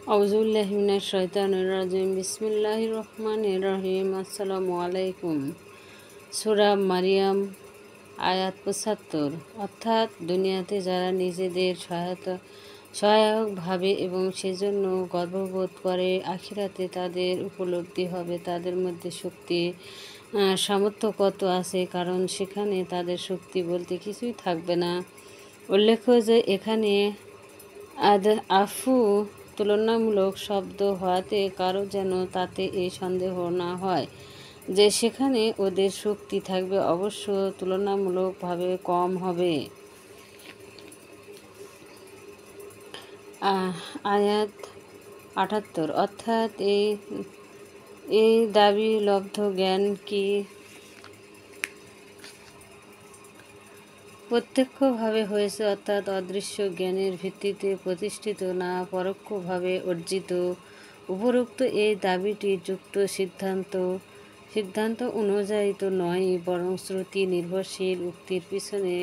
আউযুবিল্লাহি মিনাশ শাইতানির রাজিম বিসমিল্লাহির রহমানির রহিম আসসালামু আলাইকুম। সূরা মারিয়াম আয়াত ৭৫। অর্থাৎ দুনিয়াতে যারা নিজেদের সহায়ক ভাবে এবং সেজন্য গর্ববোধ করে, আখিরাতে তাদের উপলব্ধি হবে তাদের মধ্যে শক্তি সামর্থ্য কত আছে, কারণ সেখানে তাদের শক্তি বলতে কিছুই থাকবে না। উল্লেখ্য যে এখানে আফু তুলনামূলক শব্দ হওয়াতে কারো যেন তাতে এই সন্দেহ না হয় যে সেখানে ওদের শক্তি থাকবে, অবশ্য তুলনামূলকভাবে কম হবে। আয়াত ৭৮। অর্থাৎ এই দাবি লব্ধ জ্ঞান কি প্রত্যক্ষভাবে হয়েছে, অর্থাৎ অদৃশ্য জ্ঞানের ভিত্তিতে প্রতিষ্ঠিত, না পরোক্ষভাবে অর্জিত। উপরোক্ত এই দাবিটি যুক্ত সিদ্ধান্ত অনুযায়ী তো নয়ই, বরং শ্রুতি নির্ভরশীল উক্তির পিছনে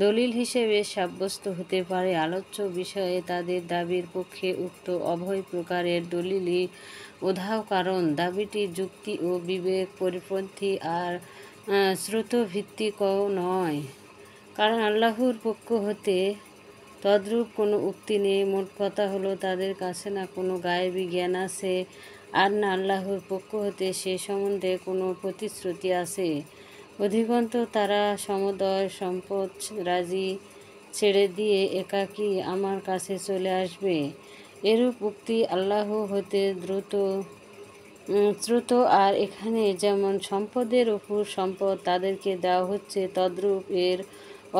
দলিল হিসেবে সাব্যস্ত হতে পারে। আলোচ্য বিষয়ে তাদের দাবির পক্ষে উক্ত উভয় প্রকারের দলিলই উধাও, কারণ দাবিটি যুক্তি ও বিবেক পরিপন্থী আর শ্রুতভিত্তিকও নয়। কারণ আল্লাহর পক্ষ হতে তদ্রূপ কোনো উক্তি নেই। মোট কথা হলো, তাদের কাছে না কোনো গায়েবী জ্ঞান আছে, আর না আল্লাহর পক্ষ হতে সে সম্বন্ধে কোনো প্রতিশ্রুতি আছে। অধিকন্তু তারা সমুদয় সম্পদ রাজি ছেড়ে দিয়ে একাকী আমার কাছে চলে আসবে। এরূপ উক্তি আল্লাহ হতে শ্রুত, আর এখানে যেমন সম্পদের উপর সম্পদ তাদেরকে দেওয়া হচ্ছে, তদ্রূপ এর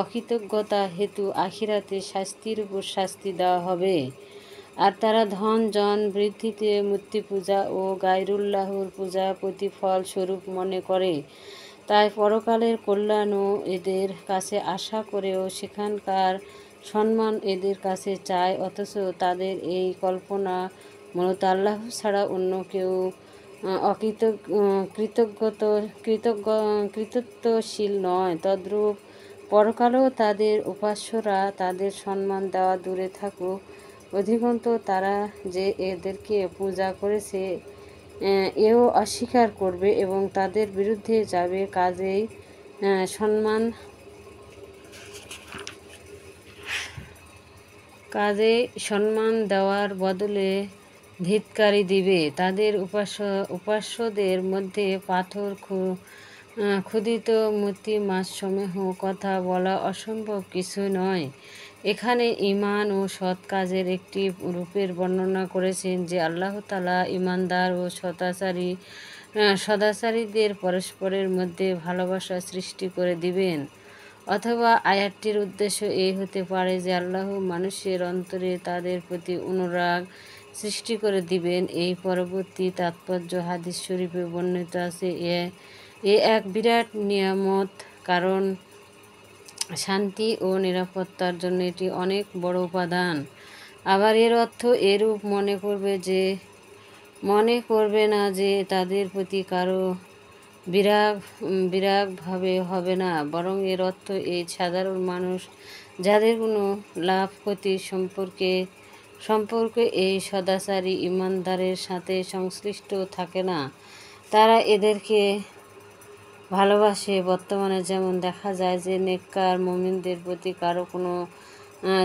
অকৃতজ্ঞতা হেতু আখিরাতে শাস্তির উপর শাস্তি দেওয়া হবে। আর তারা ধন জন বৃদ্ধিতে মূর্তি পূজা ও গায়রুল্লাহর পূজা প্রতিফল স্বরূপ মনে করে, তাই পরকালের কল্যাণও এদের কাছে আশা করেও সেখানকার সম্মান এদের কাছে চায়। অথচ তাদের এই কল্পনা মূলত আল্লাহ ছাড়া অন্য কেউ কৃতত্বশীল নয়। তদ্রূপ পরকালেও তাদের উপাস্যরা তাদের সম্মান দেওয়া দূরে থাকুক, অধিকন্তু তারা যে এদেরকে পূজা করেছে এও অস্বীকার করবে এবং তাদের বিরুদ্ধে যাবে। কাজেই সম্মান দেওয়ার বদলে ধিক্কারি দিবে। তাদের উপাস্যদের মধ্যে পাথর ক্ষুদিত মূর্তি মাছসমূহ কথা বলা অসম্ভব কিছু নয়। এখানে ঈমান ও সৎ কাজের একটি রূপের বর্ণনা করেছেন যে আল্লাহ তাআলা ঈমানদার ও সদাচারীদের পরস্পরের মধ্যে ভালোবাসা সৃষ্টি করে দিবেন। অথবা আয়াতটির উদ্দেশ্য এই হতে পারে যে আল্লাহ মানুষের অন্তরে তাদের প্রতি অনুরাগ সৃষ্টি করে দিবেন। এই পরবর্তী তাৎপর্য হাদিস শরীফে বর্ণিত আছে। এ এক বিরাট নিয়ামত, কারণ শান্তি ও নিরাপত্তার জন্য এটি অনেক বড় উপাদান। আবার এর অর্থ এরূপ মনে করবে না যে তাদের প্রতি কারো বিরাগভাবে হবে না, বরং এর অর্থ এই সাধারণ মানুষ যাদের কোনো লাভ ক্ষতির সম্পর্কে এই সদাচারী ঈমানদারের সাথে সংশ্লিষ্ট থাকে না, তারা এদেরকে ভালোবাসে। বর্তমানে যেমন দেখা যায় যে নেককার মুমিনদের প্রতি কারো কোনো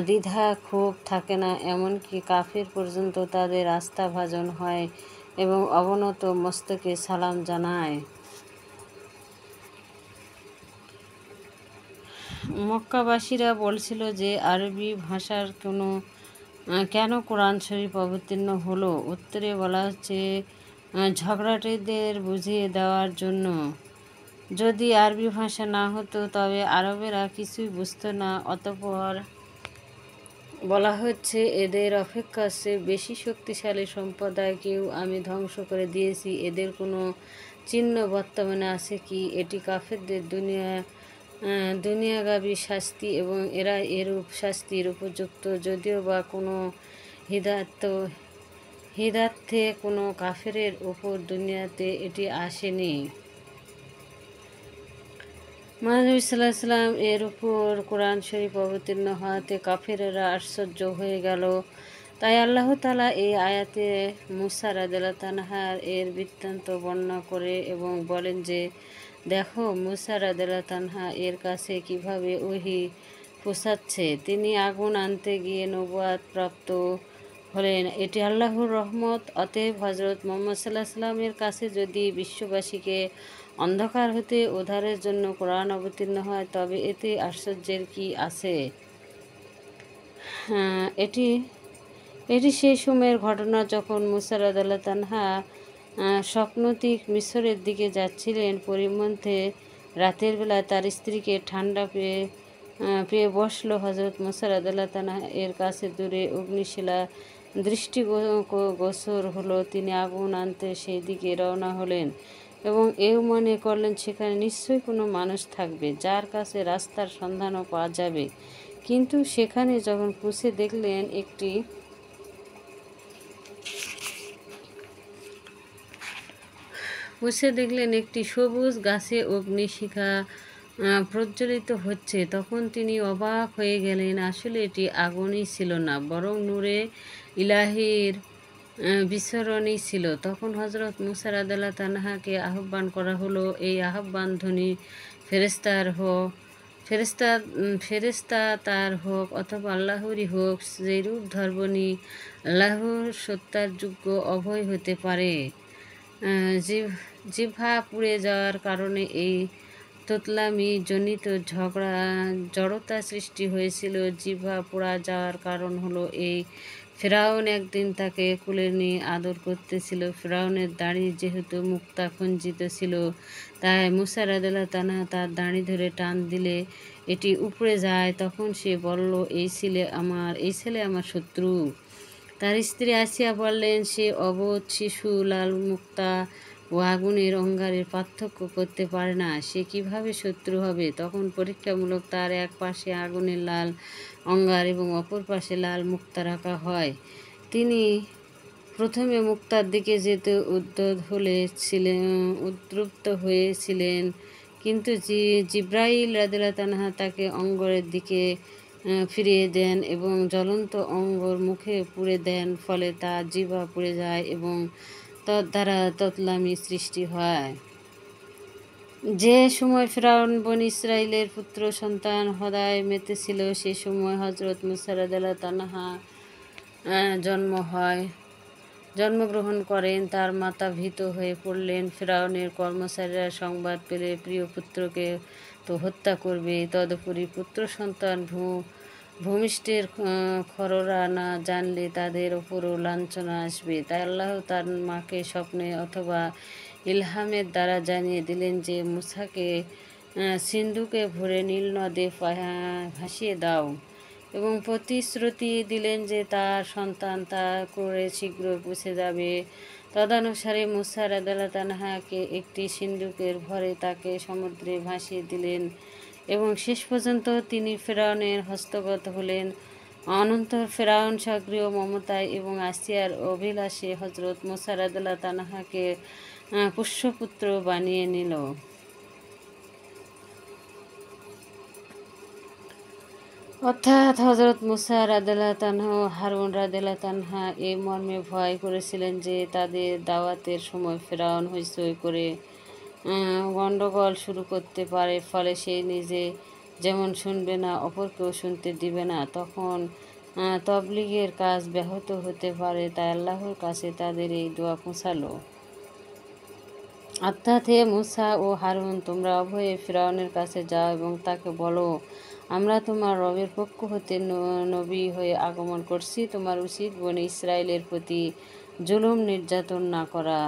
দ্বিধা ক্ষোভ থাকে না, এমনকি কাফির পর্যন্ত তাদের আস্থাভাজন হয় এবং অবনত মস্তকে সালাম জানায়। মক্কাবাসীরা বলছিল যে আরবি ভাষার কেন কোরআন শরীফ অবতীর্ণ হলো। উত্তরে বলা হচ্ছে ঝগড়াটেদের বুঝিয়ে দেওয়ার জন্য। যদি আরবি ভাষা না হতো তবে আরবেরা কিছুই বুঝত না। অতঃপর বলা হচ্ছে এদের অপেক্ষা চেয়ে বেশি শক্তিশালী সম্প্রদায়কেও আমি ধ্বংস করে দিয়েছি। এদের কোনো চিহ্ন বর্তমানে আছে কি? এটি কাফেরদের দুনিয়াগামী শাস্তি এবং এরা এরূপ শাস্তির উপযুক্ত, যদিও বা কোনো হিদায়াতে কোনো কাফেরের উপর দুনিয়াতে এটি আসেনি। মহানবী সাল্লাল্লাহু আলাইহি ওয়াসাল্লাম এর উপর কোরআন শরীফ অবতীর্ণ হওয়াতে কাফেরেরা আশ্চর্য হয়ে গেল। তাই আল্লাহ তাআলা এই আয়াতে মুসা রাদিয়াল্লাহু তাআলার এর বৃত্তান্ত বর্ণনা করে এবং বলেন যে, দেখো মুসা রাদিয়াল্লাহু তাআলা এর কাছে কিভাবে ওহী পৌঁছাচ্ছে। তিনি আগুন আনতে গিয়ে নবুয়াত প্রাপ্ত হলেন। এটি আল্লাহর রহমত। অতএব হযরত মুহাম্মদ সাল্লাল্লাহু আলাইহি ওয়াসাল্লামের কাছে যদি বিশ্ববাসীকে অন্ধকার হতে উদ্ধারের জন্য কোরআন অবতীর্ণ হয়, তবে এতে আশ্চর্যের কি আছে। এটি এটি সেই সময়ের ঘটনা যখন মুসা রাদিয়াল্লাহু তাআলা স্বপ্নতিক মিশরের দিকে যাচ্ছিলেন। পরিমধ্যে রাতের বেলায় তার স্ত্রীকে ঠান্ডা পেয়ে বসল। হযরত মুসা রাদিয়াল্লাহু তাআলা এর কাছে দূরে অগ্নিশিলা দৃষ্টিগোচর হলো। তিনি আগুন আনতে সেই দিকে রওনা হলেন এবং এও মনে করলেন সেখানে নিশ্চয়ই কোনো মানুষ থাকবে যার কাছে রাস্তার সন্ধানও পাওয়া যাবে। কিন্তু সেখানে যখন পৌঁছে দেখলেন একটি সবুজ গাছে অগ্নিশিখা প্রজ্বলিত হচ্ছে, তখন তিনি অবাক হয়ে গেলেন। আসলে এটি আগুনই ছিল না, বরং নূরে ইলাহির বিচরণই ছিল। তখন হযরত মুসা রাদিয়াল্লাহু তাআলাকে আহ্বান করা হলো। এই আহ্বান ধ্বনি ফেরেশতা তার হোক অথবা আল্লাহরই হোক, যেরূপ ধর্বণী আল্লাহর সত্তার যোগ্য অভয় হতে পারে। জিহ্বা পুড়ে যাওয়ার কারণে এই তোতলামি জনিত জড়তা সৃষ্টি হয়েছিল। জিহ্বা পোড়া যাওয়ার কারণ হলো এই, ফিরআউন একদিন তাকে কোলে নিয়ে আদর করতেছিল। ফিরআউনের দাড়ি যেহেতু মুক্তা খঞ্জিত ছিল, তাই মুসা রাদিয়াল্লাহু তাআলা তার দাড়ি ধরে টান দিলে এটি উপড়ে যায়। তখন সে বলল, এই ছেলে আমার শত্রু। তার স্ত্রী আসিয়া বললেন, সে অবোধ শিশু, লাল মুক্তা ও আগুনের অঙ্গারের পার্থক্য করতে পারে না, সে কিভাবে শত্রু হবে। তখন পরীক্ষামূলক তার এক পাশে আগুনের লাল অঙ্গার এবং অপর পাশে লাল মুক্তা রাখা হয়। তিনি প্রথমে মুক্তার দিকে যেতে উদ্যুক্ত হয়েছিলেন, কিন্তু জিবরাইল রাদিয়াল্লাহু তাআলা তাকে অঙ্গরের দিকে ফিরিয়ে দেন এবং জ্বলন্ত অঙ্গর মুখে পুড়ে দেন। ফলে তার জিহ্বা পুড়ে যায় এবং তদ্বারা তোতলামি সৃষ্টি হয়। যে সময় ফিরআউন বনী ইসরাইলের পুত্র সন্তান হত্যায় মেতেছিল, সে সময় হযরত মুসা রাদিয়াল্লাহু তাআলা জন্মগ্রহণ করেন। তার মাতা ভীত হয়ে পড়লেন। ফিরআউনের কর্মচারীরা সংবাদ পেলে প্রিয় পুত্রকে তো হত্যা করবে, তদুপরি পুত্র সন্তান ভূমিষ্ঠের খবররা না জানলে তাদের ওপরও লাঞ্ছনা আসবে। তাই আল্লাহ তার মাকে স্বপ্নে অথবা ইলহামের দ্বারা জানিয়ে দিলেন যে, মুসাকে সিন্ধুকে ভরে নীল নদে ভাসিয়ে দাও এবং প্রতিশ্রুতি দিলেন যে তার সন্তান তা করে শীঘ্র পৌঁছে যাবে। তদানুসারে মুসা রাদিয়াল্লাহু তাআলাকে একটি সিন্ধুকের ভরে তাকে সমুদ্রে ভাসিয়ে দিলেন এবং শেষ পর্যন্ত তিনি ফিরআউনের হস্তগত হলেন। অনন্তর ফিরআউন সক্রিয় মমতায় এবং আসিয়ার অভিলাষে হযরত মুসা রাদিয়াল্লাহু তাআলাকে পুষ্যপুত্র বানিয়ে নিল। অর্থাৎ হযরত মুসা রাদিয়াল্লাহু তাআলা ও হারুন রাদিয়াল্লাহু তাআলা এই মর্মে ভয় করেছিলেন যে তাদের দাওয়াতের সময় ফিরআউন হইচই করে গণ্ডগোল শুরু করতে পারে। ফলে সে নিজে যেমন শুনবে না, অপরকেও শুনতে দিবে না। তখন তবলিগের কাজ ব্যাহত হতে পারে। তাই আল্লাহর কাছে তাদের এই দোয়া পৌঁছালো। অর্থাৎ, হে মুসা ও হারুন, তোমরা উভয়ে ফিরআউনের কাছে যাও এবং তাকে বলো, আমরা তোমার রবের পক্ষ হতে নবী হয়ে আগমন করছি। তোমার উচিত বনী ইসরাইলের প্রতি জুলুম নির্যাতন না করা।